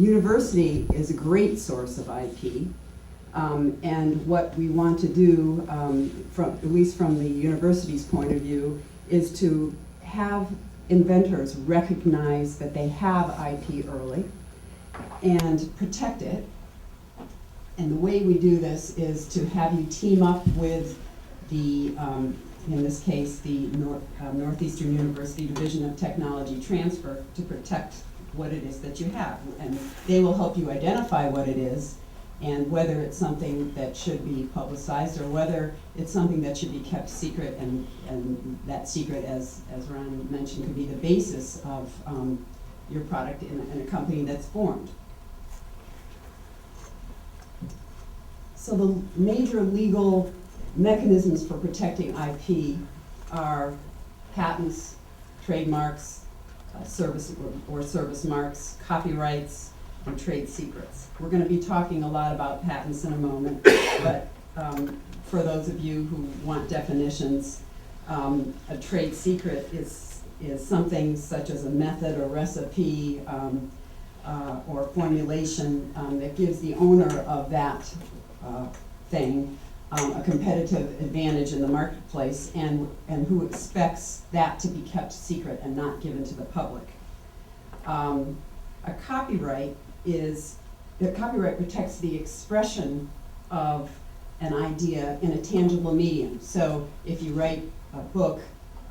University is a great source of IP, and what we want to do, at least from the university's point of view, is to have inventors recognize that they have IP early and protect it. And the way we do this is to have you team up with the, in this case, the Northeastern University Division of Technology Transfer to protect what it is that you have. And they will help you identify what it is and whether it's something that should be publicized or whether it's something that should be kept secret, and that secret, as Ron mentioned, could be the basis of your product in a company that's formed. So the major legal mechanisms for protecting IP are patents, trademarks, service marks, copyrights, and trade secrets. We're going to be talking a lot about patents in a moment, but for those of you who want definitions, a trade secret is something such as a method or recipe or formulation that gives the owner of that thing a competitive advantage in the marketplace, and who expects that to be kept secret and not given to the public. A copyright protects the expression of an idea in a tangible medium. So if you write a book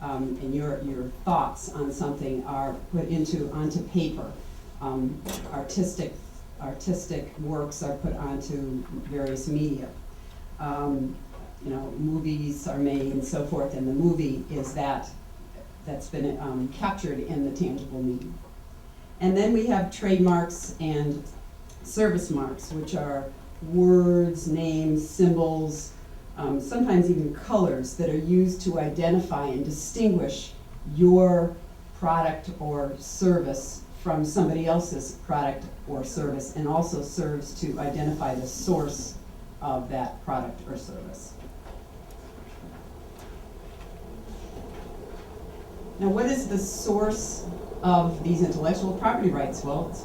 and your thoughts on something are put onto paper, artistic works are put onto various media. Movies are made and so forth, and the movie is that's been captured in the tangible medium. And then we have trademarks and service marks, which are words, names, symbols, sometimes even colors that are used to identify and distinguish your product or service from somebody else's product or service, and also serves to identify the source of that product or service. Now, what is the source of these intellectual property rights? Well, it's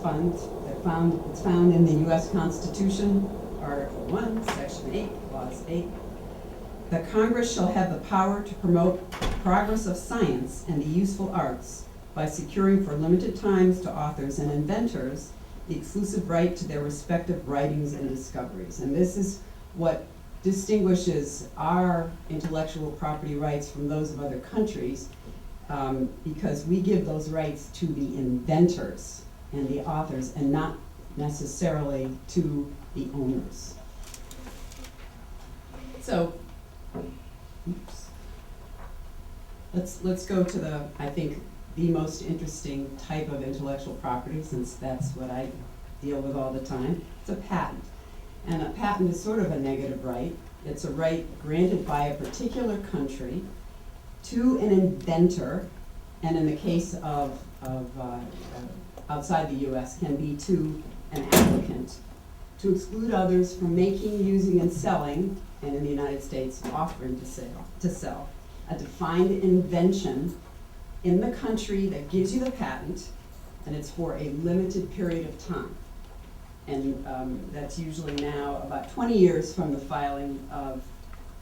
found in the U.S. Constitution, Article 1, Section 8, Clause 8. The Congress shall have the power to promote progress of science and the useful arts by securing for limited times to authors and inventors the exclusive right to their respective writings and discoveries. And this is what distinguishes our intellectual property rights from those of other countries, because we give those rights to the inventors and the authors and not necessarily to the owners. So, let's go to I think the most interesting type of intellectual property, since that's what I deal with all the time. It's a patent. And a patent is sort of a negative right. It's a right granted by a particular country to an inventor, and in the case of outside the U.S., can be to an applicant, to exclude others from making, using, and selling, and in the United States, offering to sell a defined invention in the country that gives you the patent, and it's for a limited period of time. And that's usually now about 20 years from the filing of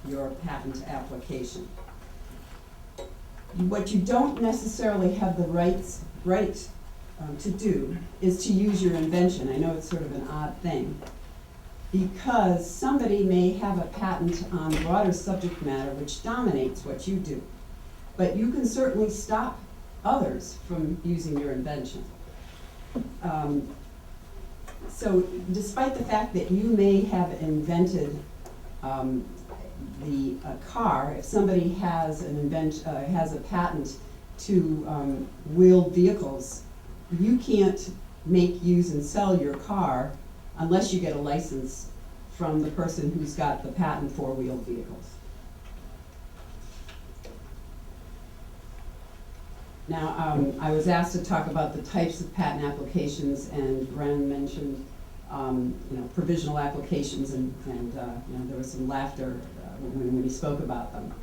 your patent application. What you don't necessarily have the right to do is to use your invention. I know it's sort of an odd thing, because somebody may have a patent on broader subject matter which dominates what you do. But you can certainly stop others from using your invention. So despite the fact that you may have invented the car, if somebody has has a patent to wheeled vehicles, you can't make, use, and sell your car unless you get a license from the person who's got the patent for wheeled vehicles. Now, I was asked to talk about the types of patent applications, and Ren mentioned provisional applications, and there was some laughter when he spoke about them.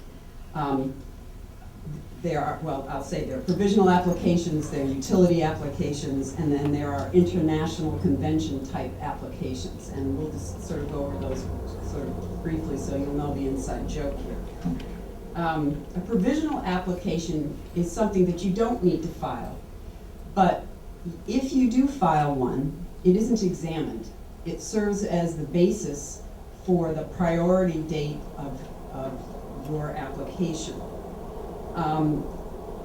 there are, well, I'll say there are provisional applications, there are utility applications, and then there are international convention type applications. And we'll just sort of go over those sort of briefly so you'll know the inside joke here. A provisional application is something that you don't need to file, but if you do file one, it isn't examined. It serves as the basis for the priority date of your application.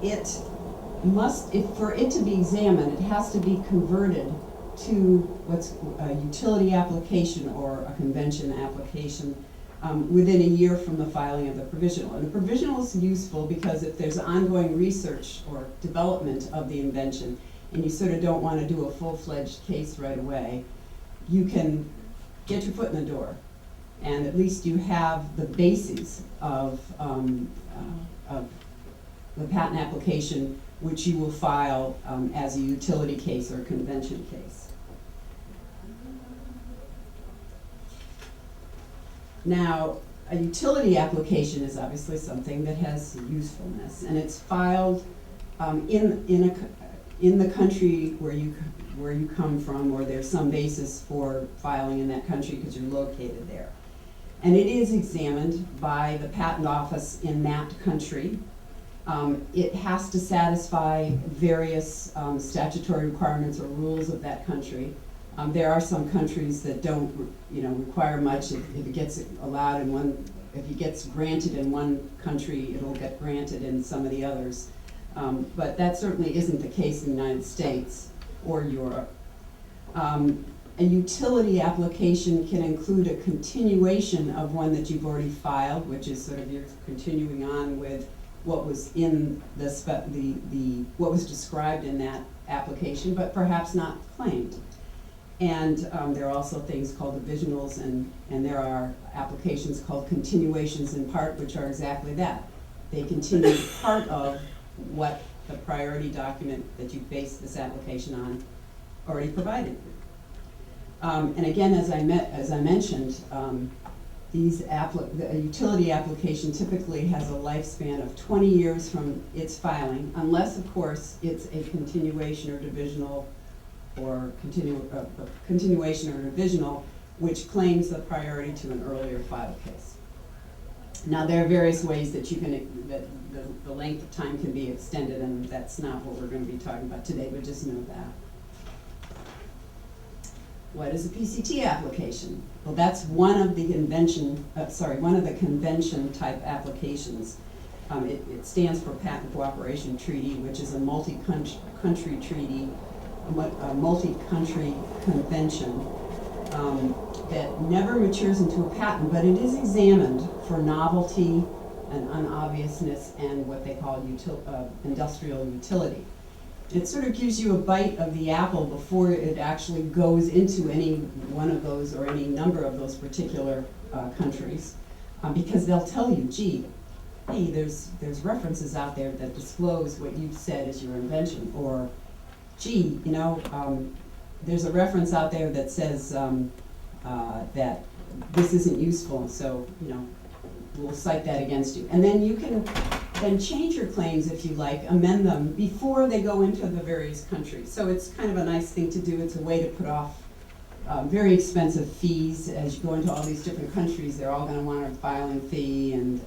It must, for it to be examined, it has to be converted to what's a utility application or a convention application within a year from the filing of the provisional. And the provisional is useful because if there's ongoing research or development of the invention and you sort of don't want to do a full-fledged case right away, you can get your foot in the door. And at least you have the basis of the patent application, which you will file as a utility case or a convention case. Now, a utility application is obviously something that has usefulness, and it's filed in the country where you come from, or there's some basis for filing in that country because you're located there. And it is examined by the patent office in that country. It has to satisfy various statutory requirements or rules of that country. There are some countries that don't, require much. If it gets allowed in one, if it gets granted in one country, it'll get granted in some of the others. But that certainly isn't the case in the United States or Europe. A utility application can include a continuation of one that you've already filed, which is sort of you're continuing on with what was in what was described in that application, but perhaps not claimed. And there are also things called divisionals, and there are applications called continuations in part, which are exactly that. They continue part of what the priority document that you based this application on already provided. And again, as I mentioned, a utility application typically has a lifespan of 20 years from its filing, unless, of course, it's a continuation or divisional, or continuation or divisional, which claims the priority to an earlier filed case. Now, there are various ways that the length of time can be extended, and that's not what we're going to be talking about today, but just know that. What is a PCT application? Well, that's one of the convention type applications. It stands for Patent Cooperation Treaty, which is a multi-country treaty, a multi-country convention that never matures into a patent, but it is examined for novelty and unobviousness and what they call industrial utility. It sort of gives you a bite of the apple before it actually goes into any one of those or any number of those particular countries, because they'll tell you, gee, hey, there's references out there that disclose what you've said is your invention, or gee, there's a reference out there that says that this isn't useful, so we'll cite that against you. And then you can then change your claims if you like, amend them before they go into the various countries. So it's kind of a nice thing to do. It's a way to put off very expensive fees as you go into all these different countries. They're all going to want a filing fee, and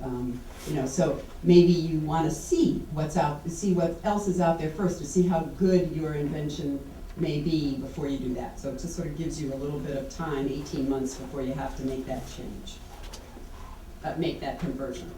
so maybe you want to see what else is out there first to see how good your invention may be before you do that. So it just sort of gives you a little bit of time, 18 months before you have to make that change, make that conversion.